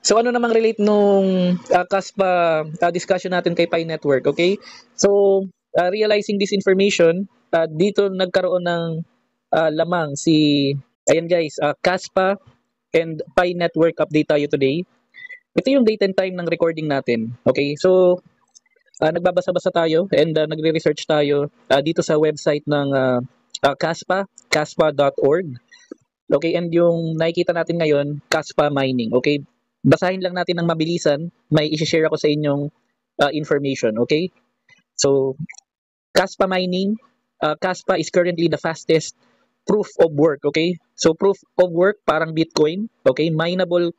So ano namang relate nung CASPA discussion natin kay Pi Network, okay? So realizing this information, dito nagkaroon ng lamang si, ayan guys, CASPA and Pi Network update tayo today. Ito yung date and time ng recording natin, okay? So nagbabasa-basa tayo and nagre-research tayo dito sa website ng CASPA, caspa.org. Okay, and yung nakikita natin ngayon, Caspa Mining. Okay, basahin lang natin ng mabilisan. May i-share ako sa inyong information. Okay, so Caspa Mining, Caspa is currently the fastest proof of work. Okay, so proof of work parang Bitcoin. Okay, mineable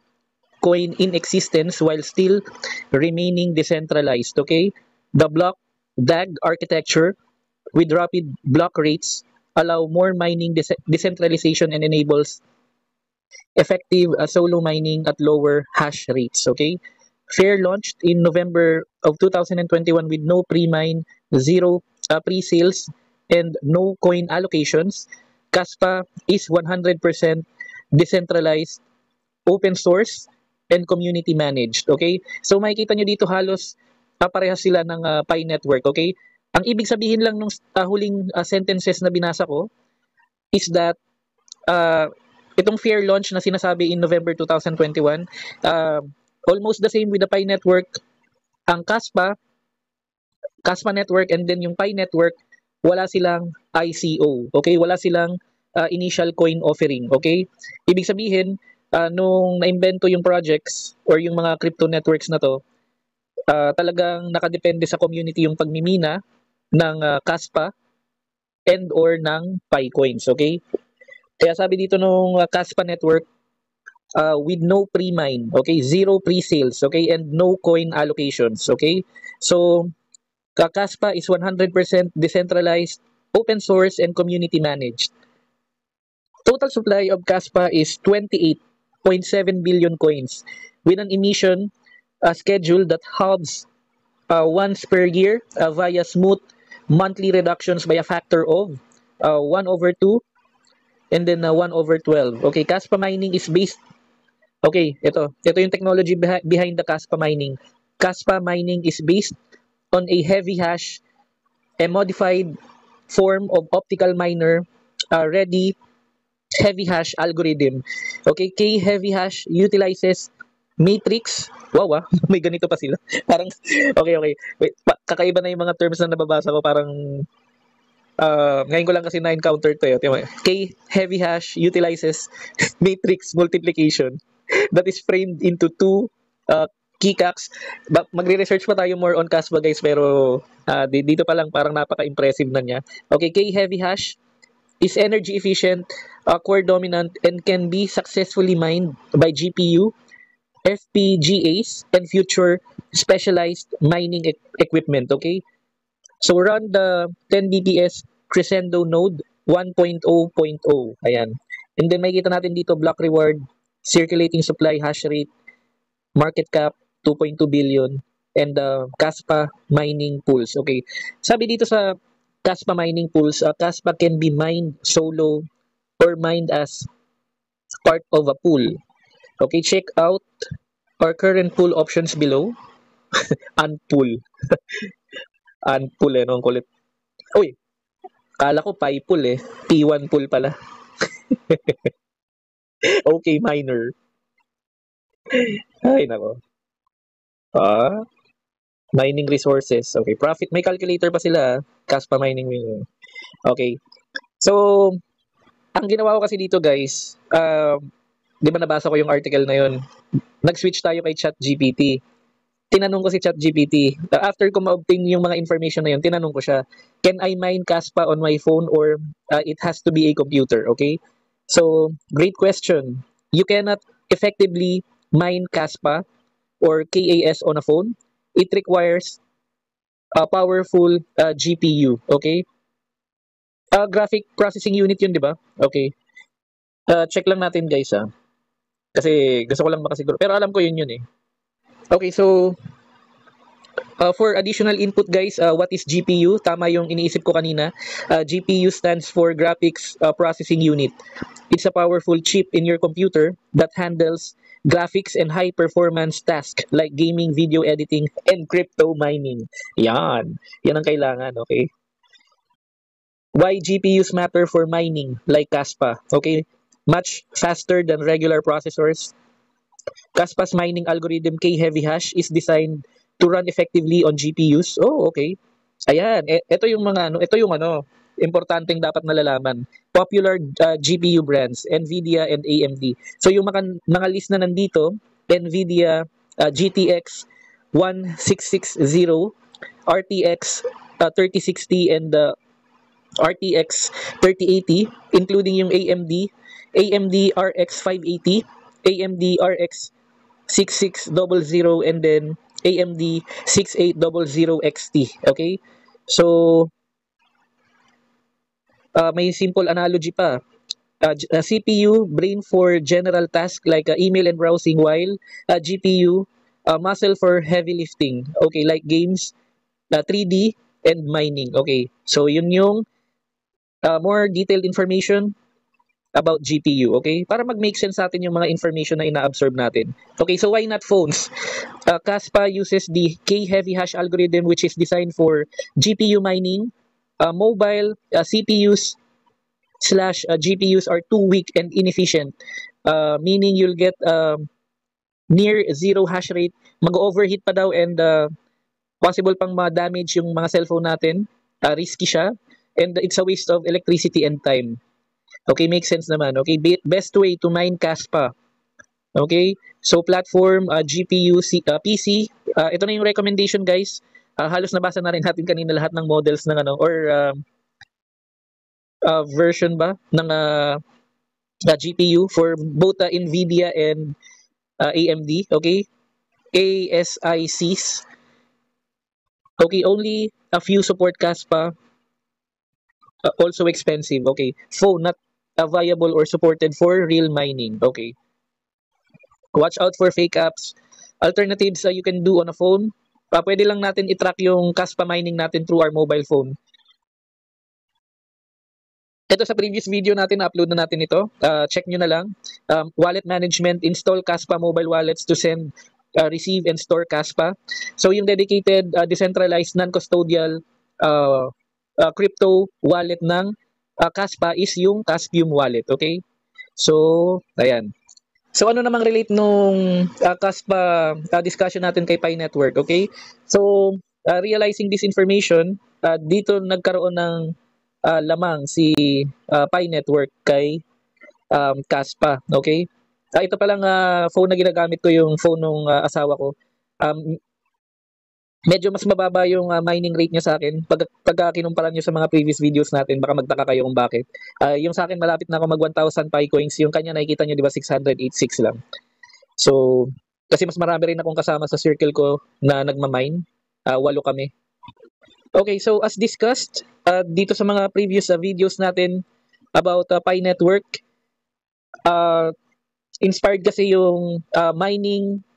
coin in existence while still remaining decentralized. Okay, the block DAG architecture with rapid block rates allow more mining decentralization and enables effective solo mining at lower hash rates. Okay, Fair launched in November of 2021 with no pre-mine, zero pre-sales, and no coin allocations. Caspa is 100% decentralized, open source, and community managed. Okay, so makikita nyo dito halos parehas sila ng Pi Network. Okay, ang ibig sabihin lang ng huling sentences na binasa ko is that uh, itong fair launch na sinasabi in November 2021, almost the same with the Pi Network. Ang Caspa Network, and then yung Pi Network, wala silang ICO. Okay? Wala silang initial coin offering. Okay? Ibig sabihin, nung naimbento yung projects or yung mga crypto networks na to, talagang nakadepende sa community yung pagmimina ng Caspa and or ng Pi coins. Okay? Kaya sabi dito nung Caspa Network, with no pre-mine, okay, zero pre-sales, okay, and no coin allocations, okay. So Caspa is 100% decentralized, open source, and community managed. Total supply of Caspa is 28.7 billion coins with an emission schedule that halves once per year via smooth monthly reductions by a factor of 1 over 2 and then 1 over 12. Okay, Caspa mining is based. Okay, ito yung technology behind the Caspa mining. Caspa mining is based on a heavy hash, a modified form of optical miner, ready heavy hash algorithm. Okay, K heavy hash utilizes matrix. Wow, may ganito pa sila. Parang, okay. Wait, kakaiba na yung mga terms na nababasa ko. Parang, ngayon ko lang kasi na-encounter to. K heavy hash utilizes matrix multiplication that is framed into two keycacks. Magre-research pa tayo more on Caspa guys, pero dito pa lang parang napaka-impressive na niya. Okay, K heavy hash is energy efficient, core dominant, and can be successfully mined by GPU, FPGAs, and future specialized mining equipment. Okay, so run the 10 bps Crescendo node 1.0.0. Ayan. And then makikita natin dito block reward, circulating supply hash rate, market cap 2.2 billion, and Caspa mining pools. Okay. Sabi dito sa Caspa mining pools, Caspa can be mined solo or mined as part of a pool. Okay, check out our current pool options below. Unpool. Unpool eh, no? Ang kulit. Uy, kala ko Pi pool eh. P1 pool pala. Okay, miner. Ay, nako. Mining resources. Okay, profit. May calculator pa sila. Caspa mining. Okay. So, ang ginawa ko kasi dito guys, di ba nabasa ko yung article na yun? Nag-switch tayo kay ChatGPT. Tinanong ko si ChatGPT. After ko ma-obtain yung mga information na yun, tinanong ko siya, can I mine Caspa on my phone or it has to be a computer? Okay? So, great question. You cannot effectively mine Caspa or KAS on a phone. It requires a powerful GPU. Okay? Graphic processing unit yun, di ba? Okay. Check lang natin guys kasi gusto ko lang makasiguro. Pero alam ko yun eh. Okay, so for additional input guys, what is GPU? Tama yung iniisip ko kanina. GPU stands for Graphics Processing Unit. It's a powerful chip in your computer that handles graphics and high performance tasks like gaming, video editing, and crypto mining. Yan ang kailangan, okay? Why GPUs matter for mining like Caspa, okay? Much faster than regular processors. Caspa's mining algorithm K-heavy hash is designed to run effectively on GPUs. Oh, okay. Ayan, ito yung mga importanteng dapat nalalaman. Popular GPU brands, Nvidia and AMD. So yung mga list na nandito, Nvidia GTX 1660, RTX 3060 and RTX 3080, including yung AMD RX 580, AMD RX 6600, and then AMD 6800 XT. Okay? So, may simple analogy pa. CPU, brain for general tasks like email and browsing, while GPU, muscle for heavy lifting. Okay, like games, 3D, and mining. Okay, so yun yung more detailed information about GPU, okay? Para mag-make sense sa atin yung mga information na ina-absorb natin. Okay, so why not phones? Caspa uses the K-heavy hash algorithm, which is designed for GPU mining. Mobile CPUs slash GPUs are too weak and inefficient, meaning you'll get near zero hash rate, mag-overheat pa daw, and possible pang ma-damage yung mga cellphone natin. Risky siya, and it's a waste of electricity and time. Okay, makes sense naman. Okay, best way to mine Caspa. Okay, so platform, GPU, PC. Ito na yung recommendation, guys. Halos nabasa na rin natin kanina lahat ng models ng version ba ng GPU for both Nvidia and AMD. Okay, ASICs. Okay, only a few support Caspa. Also expensive. Okay, phone not viable or supported for real mining. Okay. Watch out for fake apps. Alternatives you can do on a phone. Pwede lang natin i-track yung Caspa mining natin through our mobile phone. Ito sa previous video natin, na-upload na natin ito. Check nyo na lang. Wallet management, install Caspa mobile wallets to send, receive, and store Caspa. So yung dedicated, decentralized, non-custodial crypto wallet ng Caspa is yung Caspium wallet, okay? So, ayan. So, ano namang relate nung Caspa discussion natin kay Pi Network, okay? So, realizing this information, dito nagkaroon ng lamang si Pi Network kay Caspa, okay? Ito palang phone na ginagamit ko, yung phone ng asawa ko. Medyo mas mababa yung mining rate niya sa akin. Pagka kinumpara niyo sa mga previous videos natin, baka magtaka kayo kung bakit. Yung sa akin, malapit na ako mag 1,000 Pi coins. Yung kanya, nakikita niyo, di ba, 686 lang. So, kasi mas marami rin akong kasama sa circle ko na nagmamine. 8 kami. Okay, so as discussed, dito sa mga previous videos natin about Pi Network, inspired kasi yung mining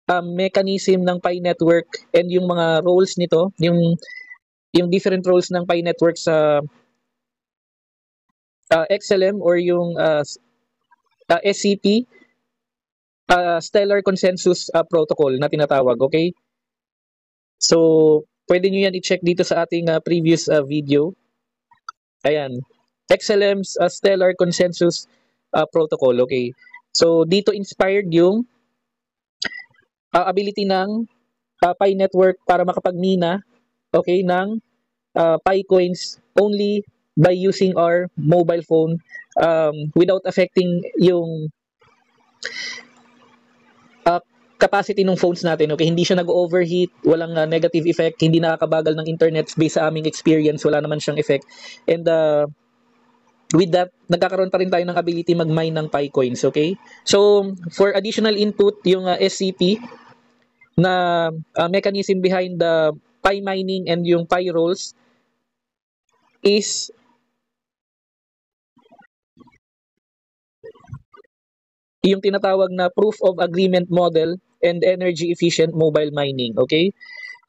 mechanism ng Pi Network and yung mga roles nito, yung different roles ng Pi Network sa XLM or yung SCP, Stellar Consensus Protocol na tinatawag, okay? So, pwede nyo yan i-check dito sa ating previous video. Ayan. XLM's Stellar Consensus Protocol, okay? So, dito inspired yung ability ng Pi Network para makapagmina, okay, ng Pi coins only by using our mobile phone without affecting yung capacity ng phones natin. Okay, hindi siya nag-overheat, walang negative effect, hindi nakakabagal ng internet based sa aming experience, wala naman siyang effect. And with that, nagkakaroon pa rin tayo ng ability mag-mine ng Pi coins, okay? So, for additional input, yung SCP na mechanism behind the Pi mining and yung Pi rolls is yung tinatawag na proof of agreement model and energy efficient mobile mining, okay?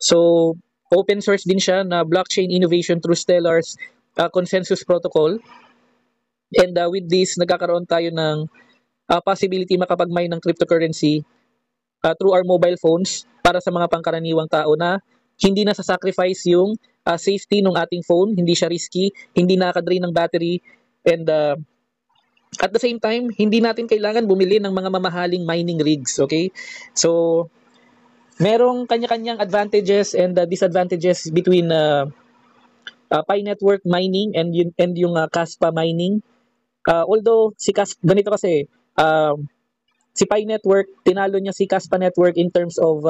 So, open source din siya na blockchain innovation through Stellar's consensus protocol. And with this, nagkakaroon tayo ng possibility makapag-mine ng cryptocurrency through our mobile phones para sa mga pangkaraniwang tao na hindi na sacrifice yung safety ng ating phone, hindi siya risky, hindi nakaka-drain ng battery, and at the same time, hindi natin kailangan bumili ng mga mamahaling mining rigs, okay? So, merong kanya-kanyang advantages and disadvantages between Pi Network mining and yung Kaspa mining. Although ganito kasi, si Pi Network, tinalo niya si Kaspa Network in terms of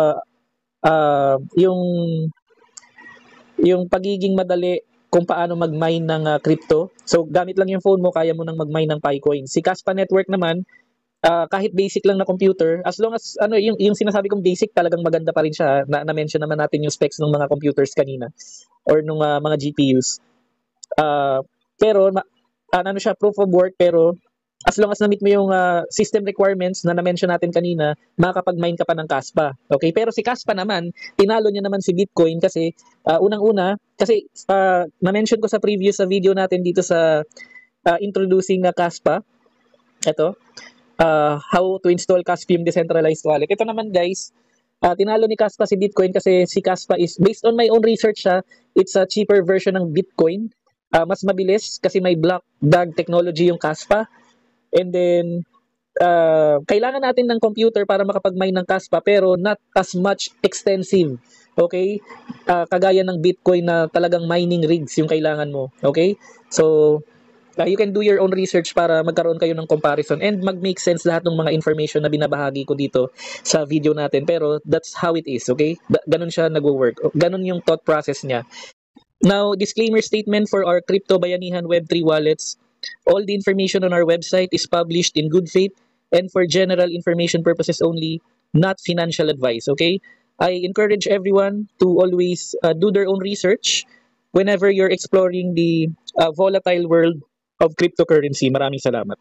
yung pagiging madali kung paano mag-mine ng crypto. So, gamit lang yung phone mo, kaya mo nang mag-mine ng Picoin. Si Kaspa Network naman, kahit basic lang na computer, as long as yung sinasabi kong basic, talagang maganda pa rin siya. Na-mention naman natin yung specs ng mga computers kanina or nung mga GPUs. Pero ano siya, proof of work, pero as long as na-meet mo yung system requirements na na-mention natin kanina, makakapag-mine ka pa ng Kaspa. Okay? Pero si Kaspa naman, tinalo niya naman si Bitcoin kasi unang-una, kasi na-mention ko sa previous video natin dito sa introducing Kaspa. Ito, how to install Caspium Decentralized Wallet. Ito naman guys, tinalo ni Kaspa si Bitcoin kasi si Kaspa is, based on my own research it's a cheaper version ng Bitcoin. Mas mabilis kasi may block DAG technology yung Kaspa. And then, kailangan natin ng computer para makapag-mine ng Kaspa pero not as much extensive. Okay? Kagaya ng Bitcoin na talagang mining rigs yung kailangan mo. Okay? So, you can do your own research para magkaroon kayo ng comparison and mag-make sense lahat ng mga information na binabahagi ko dito sa video natin. Pero that's how it is, okay? Ganun siya nagwo-work. Ganun yung thought process niya. Now, disclaimer statement for our Crypto Bayanihan Web3 wallets. All the information on our website is published in good faith and for general information purposes only, not financial advice, okay? I encourage everyone to always do their own research whenever you're exploring the volatile world of cryptocurrency. Maraming salamat.